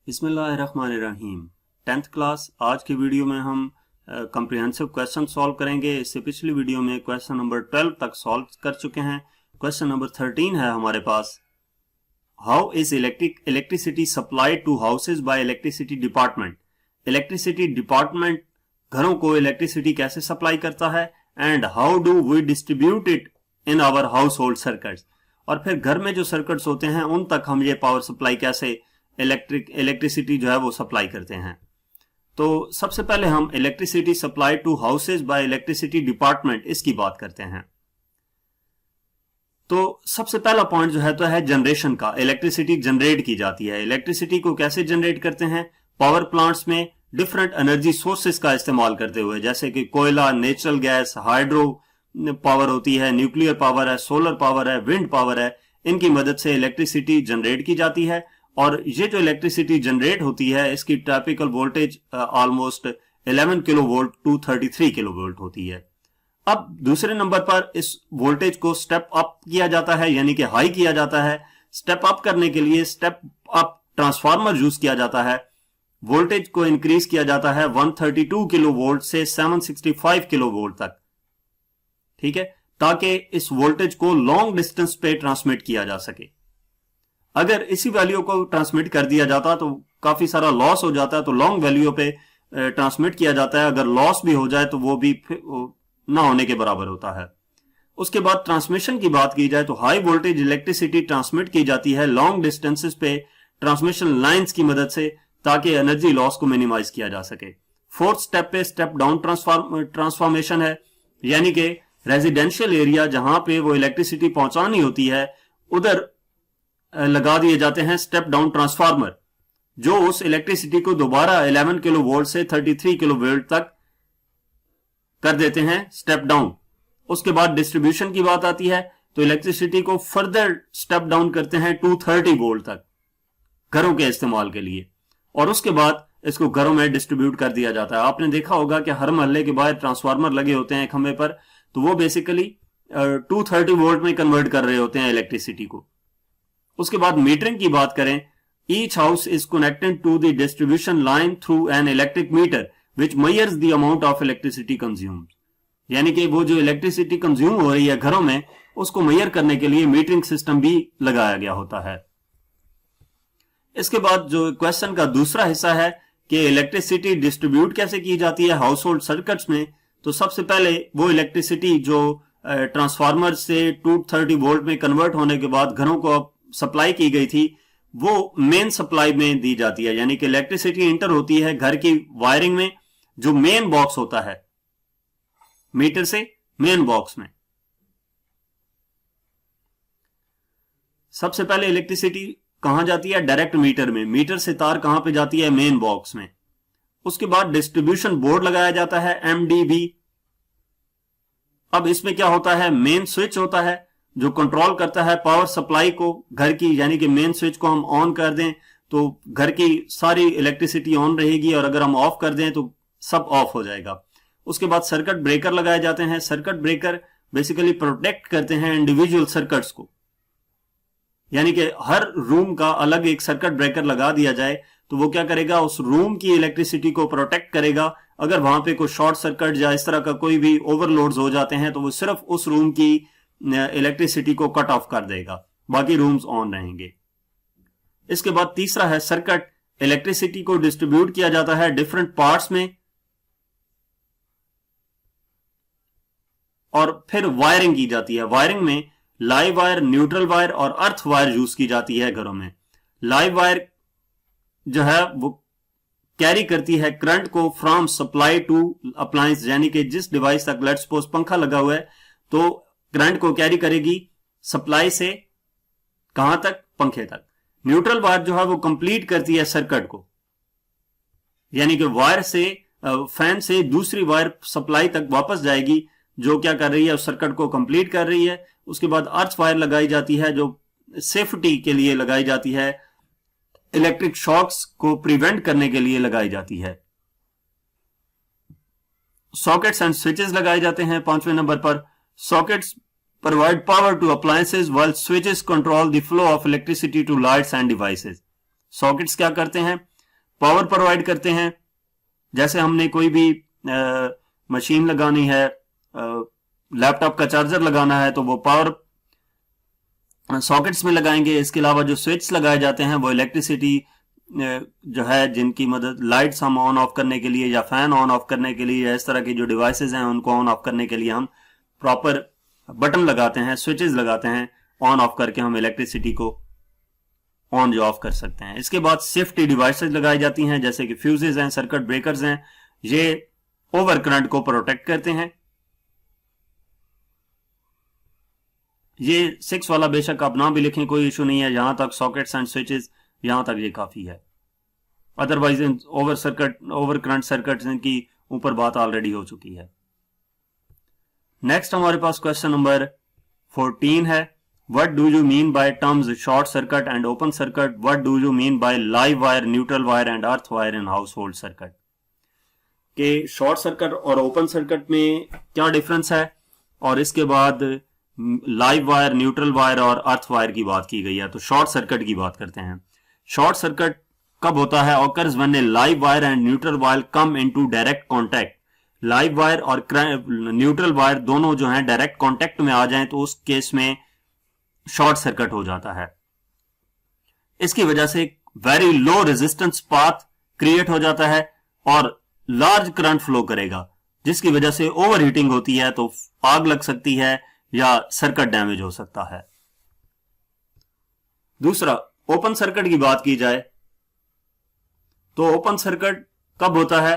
बिस्मिल्लाहिर्रहमानिर्रहीम। 10th class आज की वीडियो में हम कॉम्प्रिहेंसिव क्वेश्चन सॉल्व करेंगे। इससे पिछली वीडियो में क्वेश्चन नंबर 12 तक सॉल्व कर चुके हैं। क्वेश्चन नंबर 13 है हमारे पास। How is electricity supplied to houses by electricity department. Electricity department घरों को इलेक्ट्रिसिटी कैसे सप्लाई करता है and how do we distribute it in our household circuits. और फिर घर में जो सर्किट्स होते हैं उन तक हम ये पावर सप्लाई कैसे इलेक्ट्रिसिटी जो है वो सप्लाई करते हैं। तो सबसे पहले हम electricity supply to houses by electricity department इसकी बात करते हैं। तो सबसे पहला पॉइंट जो है तो है जनरेशन का। इलेक्ट्रिसिटी जनरेट की जाती है। इलेक्ट्रिसिटी को कैसे जनरेट करते हैं? पावर प्लांट्स में डिफरेंट एनर्जी सोर्सेस का इस्तेमाल करते हुए, जैसे कि कोयला, नेचुरल गैस, हाइड्रो पावर होती है, न्यूक्लियर पावर है, सोलर पावर है, विंड पावर है। इनकी मदद से इलेक्ट्रिसिटी जनरेट की जाती है। और ये जो इलेक्ट्रिसिटी जनरेट होती है इसकी typical voltage almost 11 kilo volt to 33 kilo volt होती है। अब दूसरे नंबर पर इस वोल्टेज को स्टेप अप किया जाता है, यानी कि हाई किया जाता है। स्टेप अप करने के लिए स्टेप अप ट्रांसफार्मर यूज किया जाता है। वोल्टेज को इंक्रीज किया जाता है 132 किलो वोल्ट से 765 किलो वोल्ट तक, ठीक है, ताकि इस वोल्टेज को लॉन्ग डिस्टेंस पे ट्रांसमिट किया जा सके। अगर इसी वैल्यू को ट्रांसमिट कर दिया जाता तो काफी सारा लॉस हो जाता है, तो लॉन्ग वैल्यू पे ट्रांसमिट किया जाता है। अगर लॉस भी हो जाए तो वो भी ना होने के बराबर होता है। उसके बाद ट्रांसमिशन की बात की जाए तो हाई वोल्टेज इलेक्ट्रिसिटी ट्रांसमिट की जाती है लॉन्ग डिस्टेंसेस पे ट्रांसमिशन लाइंस की मदद से, ताकि एनर्जी लॉस को मिनिमाइज किया जा सके। फोर्थ स्टेप पे स्टेप डाउन ट्रांसफॉर्मेशन है, यानी कि रेजिडेंशियल एरिया जहां पे वो इलेक्ट्रिसिटी पहुंचानी होती है उधर लगा दिए जाते हैं स्टेप डाउन ट्रांसफार्मर, जो उस इलेक्ट्रिसिटी को दोबारा 11 किलो वोल्ट से 33 किलो वोल्ट तक कर देते हैं स्टेप डाउन। उसके बाद डिस्ट्रीब्यूशन की बात आती है तो इलेक्ट्रिसिटी को फर्दर स्टेप डाउन करते हैं 230 वोल्ट तक घरों के इस्तेमाल के लिए, और उसके बाद इसको घरों में डिस्ट्रीब्यूट कर दिया जाता है। आपने देखा होगा कि हर मोहल्ले के बाहर ट्रांसफार्मर लगे होते हैं खंभे पर, तो वो बेसिकली 230 वोल्ट में कन्वर्ट कर रहे होते हैं इलेक्ट्रिसिटी को। उसके बाद मीटरिंग की बात करें, each house is connected to the distribution line through an electric meter which measures the amount of electricity consumed. यानी कि वो जो इलेक्ट्रिसिटी कंज्यूम हो रही है घरों में उसको मेजर करने के लिए मीटरिंग सिस्टम भी लगाया गया होता है। इसके बाद जो क्वेश्चन का दूसरा हिस्सा है कि इलेक्ट्रिसिटी डिस्ट्रीब्यूट कैसे की जाती है हाउस होल्ड सर्किट्स में, तो सबसे पहले वो इलेक्ट्रिसिटी जो ट्रांसफार्मर से 230 वोल्ट में कन्वर्ट होने के बाद घरों को सप्लाई की गई थी वो मेन सप्लाई में दी जाती है। यानी कि इलेक्ट्रिसिटी इंटर होती है घर की वायरिंग में, जो मेन बॉक्स होता है मीटर से मेन बॉक्स में। सबसे पहले इलेक्ट्रिसिटी कहां जाती है? डायरेक्ट मीटर में। मीटर से तार कहां पे जाती है? मेन बॉक्स में। उसके बाद डिस्ट्रीब्यूशन बोर्ड लगाया जाता है MDB। अब इसमें क्या होता है? मेन स्विच होता है जो कंट्रोल करता है पावर सप्लाई को घर की, यानी कि मेन स्विच को हम ऑन कर दें तो घर की सारी इलेक्ट्रिसिटी ऑन रहेगी, और अगर हम ऑफ कर दें तो सब ऑफ हो जाएगा। उसके बाद सर्किट ब्रेकर लगाए जाते हैं। सर्किट ब्रेकर बेसिकली प्रोटेक्ट करते हैं इंडिविजुअल सर्किट्स को, यानी कि हर रूम का अलग एक सर्किट ब्रेकर लगा दिया जाए तो वो क्या करेगा? उस रूम की इलेक्ट्रिसिटी को प्रोटेक्ट करेगा। अगर वहां पे कोई शॉर्ट सर्किट या इस तरह का कोई भी ओवरलोड्स हो जाते हैं तो वो सिर्फ उस रूम की इलेक्ट्रिसिटी को कट ऑफ कर देगा, बाकी रूम्स ऑन रहेंगे। इसके बाद तीसरा है सर्किट। इलेक्ट्रिसिटी को डिस्ट्रीब्यूट किया जाता है डिफरेंट पार्ट्स में, और फिर वायरिंग की जाती है। वायरिंग में लाइव वायर, न्यूट्रल वायर और अर्थ वायर यूज की जाती है घरों में। लाइव वायर जो है वो कैरी करती है करंट को फ्रॉम सप्लाई टू अप्लायंस, यानी कि जिस डिवाइस तक, लेट्स सपोज पंखा लगा हुआ है तो करंट को कैरी करेगी सप्लाई से कहां तक? पंखे तक। न्यूट्रल वायर जो है वो कंप्लीट करती है सर्किट को, यानी कि वायर से फैन से दूसरी वायर सप्लाई तक वापस जाएगी जो क्या कर रही है? उस सर्किट को कंप्लीट कर रही है। उसके बाद अर्थ वायर लगाई जाती है जो सेफ्टी के लिए लगाई जाती है, इलेक्ट्रिक शॉक्स को प्रिवेंट करने के लिए लगाई जाती है। सॉकेट्स एंड स्विचेस लगाए जाते हैं 5वें नंबर पर। Sockets provide power to appliances while switches control the flow of electricity to lights and devices. Sockets क्या करते हैं? पावर प्रोवाइड करते हैं, जैसे हमने कोई भी मशीन लगानी है, लैपटॉप का चार्जर लगाना है तो वो पावर सॉकेट्स में लगाएंगे। इसके अलावा जो स्विच लगाए जाते हैं वो इलेक्ट्रिसिटी जो है जिनकी मदद लाइट्स हम ऑन ऑफ करने के लिए या फैन ऑन ऑफ करने के लिए या इस तरह की जो डिवाइसेस हैं उनको ऑन ऑफ करने के लिए हम प्रॉपर बटन लगाते हैं, स्विचेस लगाते हैं, ऑन ऑफ करके हम इलेक्ट्रिसिटी को ऑन जो ऑफ कर सकते हैं। इसके बाद सेफ्टी डिवाइसेस लगाई जाती हैं जैसे कि फ्यूजेस हैं, सर्किट ब्रेकर्स हैं, ये ओवर करंट को प्रोटेक्ट करते हैं। ये 6 वाला बेशक आप ना भी लिखें, कोई इशू नहीं है, यहां तक सॉकेट्स एंड स्विचेस यहां तक ये काफी है। अदरवाइज ओवर करंट सर्किट की ऊपर बात ऑलरेडी हो चुकी है। नेक्स्ट हमारे पास क्वेश्चन नंबर 14 है, what do you mean by terms short circuit and open circuit? What do you mean by live wire, neutral wire and earth wire in house hold circuit? के short circuit और open circuit में क्या difference है, और इसके बाद live wire, neutral wire और earth wire की बात की गई है। तो शॉर्ट सर्किट की बात करते हैं। शॉर्ट सर्किट कब होता है? Occurs when A live wire and neutral wire come into direct contact. Live wire और न्यूट्रल वायर दोनों जो हैं डायरेक्ट कांटेक्ट में आ जाएं तो उस केस में शॉर्ट सर्किट हो जाता है। इसकी वजह से very low resistance path create हो जाता है और लार्ज करंट फ्लो करेगा, जिसकी वजह से ओवर हीटिंग होती है तो आग लग सकती है या सर्किट डैमेज हो सकता है। दूसरा, ओपन सर्किट की बात की जाए तो ओपन सर्किट कब होता है?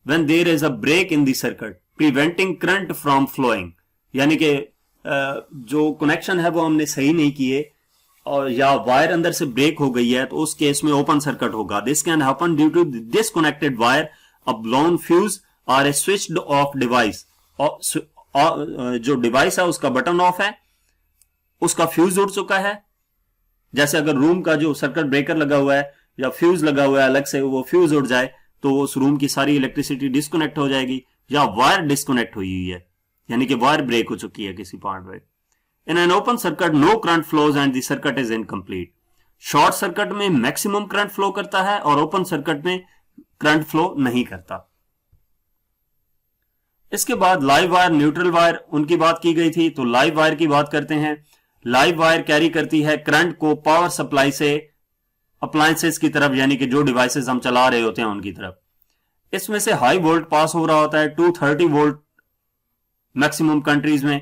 When there is a break in the circuit preventing current from flowing, यानी कि जो कनेक्शन है वो हमने सही नहीं किए और या वायर अंदर से ब्रेक हो गई है तो उस केस में ओपन सर्किट होगा। This can happen due to disconnected wire, a blown fuse और ए स्विच्ड ऑफ डिवाइस। जो डिवाइस है उसका बटन ऑफ है, उसका फ्यूज उड़ चुका है। जैसे अगर रूम का जो सर्किट ब्रेकर लगा हुआ है या फ्यूज लगा हुआ है अलग से, वो फ्यूज उड़ जाए तो उस रूम की सारी इलेक्ट्रिसिटी डिस्कनेक्ट हो जाएगी, या वायर डिस्कनेक्ट हुई है यानी कि वायर ब्रेक हो चुकी है किसी पार्ट में। In an open circuit no current flows and the circuit is incomplete. Short circuit में मैक्सिमम करंट फ्लो करता है और ओपन सर्किट में करंट फ्लो नहीं करता। इसके बाद लाइव वायर, न्यूट्रल वायर, उनकी बात की गई थी तो लाइव वायर की बात करते हैं। लाइव वायर कैरी करती है करंट को पावर सप्लाई से अप्लायंसेस की तरफ, यानी कि जो डिवाइसेस हम चला रहे होते हैं उनकी तरफ। इसमें से हाई वोल्ट पास हो रहा होता है 230 वोल्ट मैक्सिमम कंट्रीज में,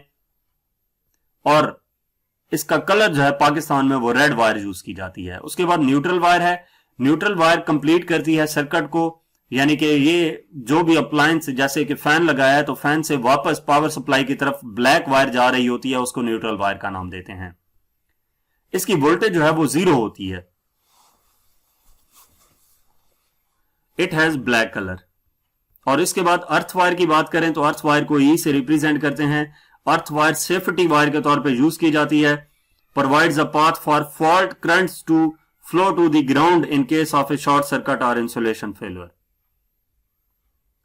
और इसका कलर जो है पाकिस्तान में वो रेड वायर यूज की जाती है। उसके बाद न्यूट्रल वायर है। न्यूट्रल वायर कंप्लीट करती है सर्किट को, यानी कि ये जो भी अप्लायंस जैसे कि फैन लगाया है तो फैन से वापस पावर सप्लाई की तरफ ब्लैक वायर जा रही होती है, उसको न्यूट्रल वायर का नाम देते हैं। इसकी वोल्टेज जो है वो 0 होती है। It has black colour. और इसके बाद अर्थ वायर की बात करें तो अर्थ वायर को ई से रिप्रेजेंट करते हैं। अर्थ वायर सेफ्टी वायर के तौर पे यूज की जाती है। Provides a path for fault currents to flow to the ground in case of a short circuit और insulation failure.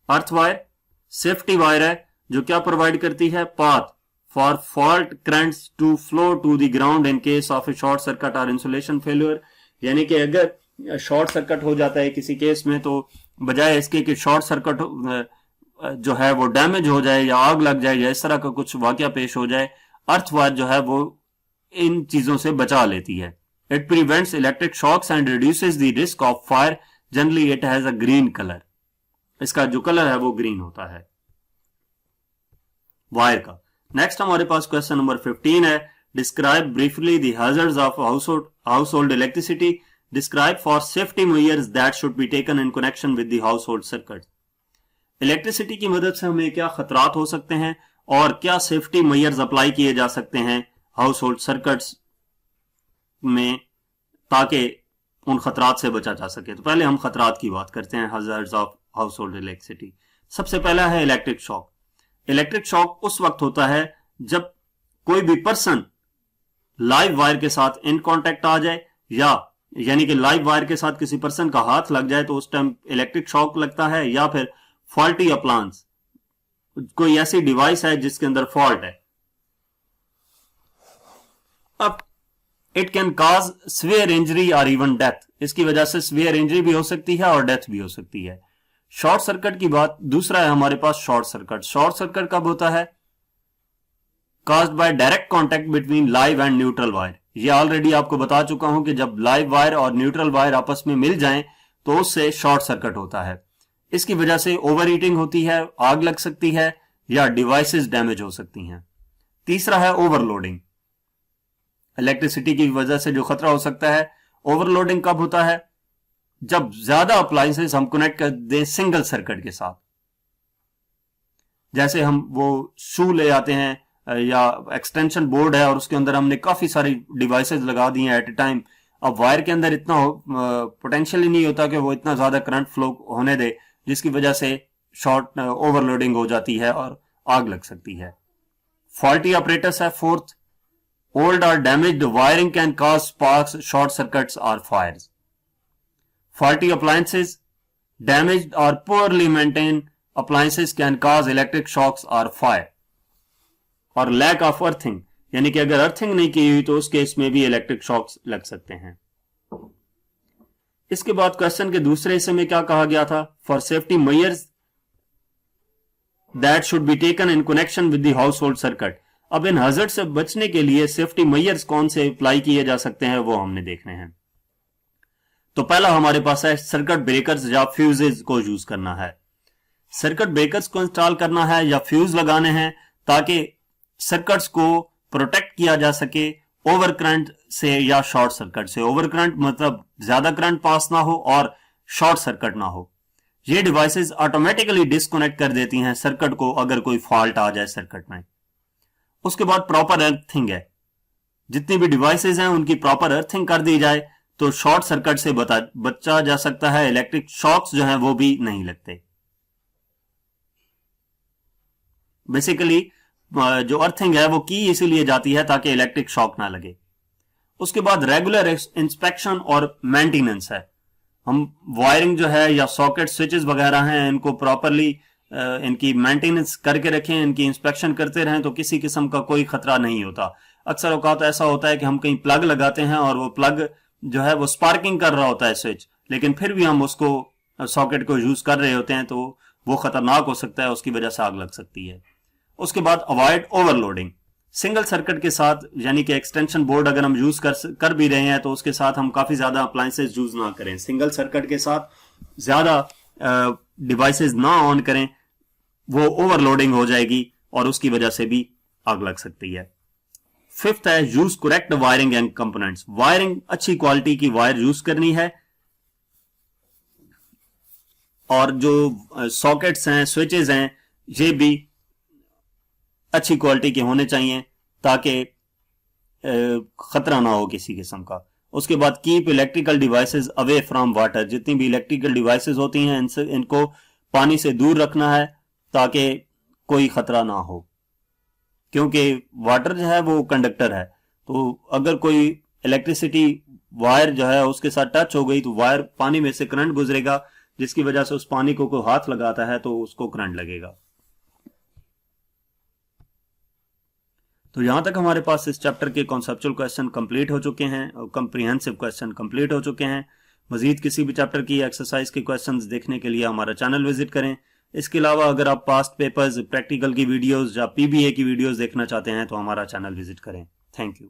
Earth wire safety wire है जो क्या प्रोवाइड करती है? Path for fault currents to flow to the ground in case of a short circuit और insulation failure, यानी कि अगर शॉर्ट सर्किट हो जाता है किसी केस में तो बजाय इसके कि शॉर्ट सर्किट जो है वो डैमेज हो जाए या आग लग जाए या इस तरह का कुछ वाकया पेश हो जाए, अर्थ वायर जो है वो इन चीजों से बचा लेती है। It prevents electric shocks and reduces the risk of fire. Generally it has a green colour. इसका जो कलर है वो ग्रीन होता है वायर का। नेक्स्ट हमारे पास क्वेश्चन नंबर 15 है, describe briefly the hazards of household electricity. Describe for safety measures that should be taken in connection with the household circuit. Electricity की मदद से हमें क्या खतरात हो सकते हैं और क्या सेफ्टी मेजर्स अप्लाई किए जा सकते हैं हाउस होल्ड सर्किट्स में ताकि उन खतरात से बचा जा सके। तो पहले हम खतरात की बात करते हैं, hazards of house hold electricity. सबसे पहला है इलेक्ट्रिक शॉक। इलेक्ट्रिक शॉक उस वक्त होता है जब कोई भी पर्सन लाइव वायर के साथ इन कांटेक्ट आ जाए, या यानी कि लाइव वायर के साथ किसी पर्सन का हाथ लग जाए तो उस टाइम इलेक्ट्रिक शॉक लगता है, या फिर फॉल्टी अप्लायंस, कोई ऐसी डिवाइस है जिसके अंदर फॉल्ट है। अब it can cause severe injury और इवन डेथ। इसकी वजह से सीवियर इंजरी भी हो सकती है और डेथ भी हो सकती है। शॉर्ट सर्किट की बात, दूसरा है हमारे पास शॉर्ट सर्किट। शॉर्ट सर्किट कब होता है? Caused by direct contact between live and neutral wire. ये ऑलरेडी आपको बता चुका हूं कि जब लाइव वायर और न्यूट्रल वायर आपस में मिल जाएं तो उससे शॉर्ट सर्किट होता है। इसकी वजह से ओवर हीटिंग होती है, आग लग सकती है या डिवाइसेस डैमेज हो सकती हैं। तीसरा है ओवरलोडिंग। इलेक्ट्रिसिटी की वजह से जो खतरा हो सकता है, ओवरलोडिंग कब होता है? जब ज्यादा अप्लायंसेस हम कनेक्ट कर दें सिंगल सर्किट के साथ। जैसे हम वो शू ले आते हैं या एक्सटेंशन बोर्ड है और उसके अंदर हमने काफी सारी डिवाइसेस लगा दी हैं एट ए टाइम। अब वायर के अंदर इतना पोटेंशियल ही नहीं होता कि वो इतना ज्यादा करंट फ्लो होने दे, जिसकी वजह से शॉर्ट ओवरलोडिंग हो जाती है और आग लग सकती है। फॉल्टी ऑपरेटर्स है फोर्थ। ओल्ड और damaged wiring can cause sparks, short circuits और Fyers. Faulty appliances, damaged or poorly maintained appliances can cause electric shocks or fire. और lack of earthing, यानी कि अगर अर्थिंग नहीं की हुई तो उस केस में भी इलेक्ट्रिक शॉक्स लग सकते हैं। इसके बाद क्वेश्चन के दूसरे हिस्से में क्या कहा गया था? For safety measures that should be taken in connection with the house hold circuit. अब इन हजर्ड से बचने के लिए सेफ्टी मेजर्स कौन से अप्लाई किए जा सकते हैं वो हमने देखने हैं। तो पहला हमारे पास है सर्किट ब्रेकर्स या फ्यूजेस को यूज करना है। सर्किट ब्रेकर्स को इंस्टॉल करना है या फ्यूज लगाने हैं ताकि सर्किट्स को प्रोटेक्ट किया जा सके ओवर करंट से या शॉर्ट सर्किट से। ओवर करंट मतलब ज्यादा करंट पास ना हो और शॉर्ट सर्किट ना हो। ये डिवाइसेस ऑटोमेटिकली डिस्कनेक्ट कर देती हैं सर्किट को अगर कोई फॉल्ट आ जाए सर्किट में। उसके बाद प्रॉपर अर्थिंग है। जितनी भी डिवाइसेस हैं उनकी प्रॉपर अर्थिंग कर दी जाए तो शॉर्ट सर्किट से बचा जा सकता है। इलेक्ट्रिक शॉक्स जो हैं वो भी नहीं लगते। बेसिकली जो अर्थिंग है वो की इसीलिए जाती है ताकि इलेक्ट्रिक शॉक ना लगे। उसके बाद रेगुलर इंस्पेक्शन और मेंटेनेंस है। हम वायरिंग जो है या सॉकेट स्विचेस वगैरह हैं इनको प्रॉपरली इनकी मेंटेनेंस करके रखें, इनकी इंस्पेक्शन करते रहें तो किसी किस्म का कोई खतरा नहीं होता। अक्सर औकात ऐसा होता है कि हम कहीं प्लग लगाते हैं और वो प्लग जो है वो स्पार्किंग कर रहा होता है स्विच, लेकिन फिर भी हम उसको सॉकेट को यूज कर रहे होते हैं तो वो खतरनाक हो सकता है, उसकी वजह से आग लग सकती है। उसके बाद अवॉइड ओवरलोडिंग। सिंगल सर्किट के साथ यानी कि एक्सटेंशन बोर्ड अगर हम यूज कर भी रहे हैं तो उसके साथ हम काफी ज्यादा अप्लायंसेस यूज ना करें। सिंगल सर्किट के साथ ज्यादा डिवाइसेस ना ऑन करें, वो ओवरलोडिंग हो जाएगी और उसकी वजह से भी आग लग सकती है। फिफ्थ है use correct wiring and components. Wiring अच्छी क्वालिटी की वायर यूज करनी है और जो सॉकेट्स हैं स्विचेस हैं ये भी अच्छी क्वालिटी के होने चाहिए ताकि खतरा ना हो किसी किस्म का। उसके बाद keep electrical devices away from water. जितनी भी इलेक्ट्रिकल डिवाइसेस होती हैं इनको पानी से दूर रखना है ताकि कोई खतरा ना हो, क्योंकि वाटर जो है वो कंडक्टर है। तो अगर कोई इलेक्ट्रिसिटी वायर जो है उसके साथ टच हो गई तो वायर पानी में से करंट गुजरेगा, जिसकी वजह से उस पानी को कोई हाथ लगाता है तो उसको करंट लगेगा। तो यहां तक हमारे पास इस चैप्टर के कॉन्सेप्चुअल क्वेश्चन कंप्लीट हो चुके हैं और कंप्रीहेंसिव क्वेश्चन कंप्लीट हो चुके हैं। मजीद किसी भी चैप्टर की एक्सरसाइज के क्वेश्चंस देखने के लिए हमारा चैनल विजिट करें। इसके अलावा अगर आप पास्ट पेपर्स, प्रैक्टिकल की वीडियोस या पीबीए की वीडियोस देखना चाहते हैं तो हमारा चैनल विजिट करें। Thank you.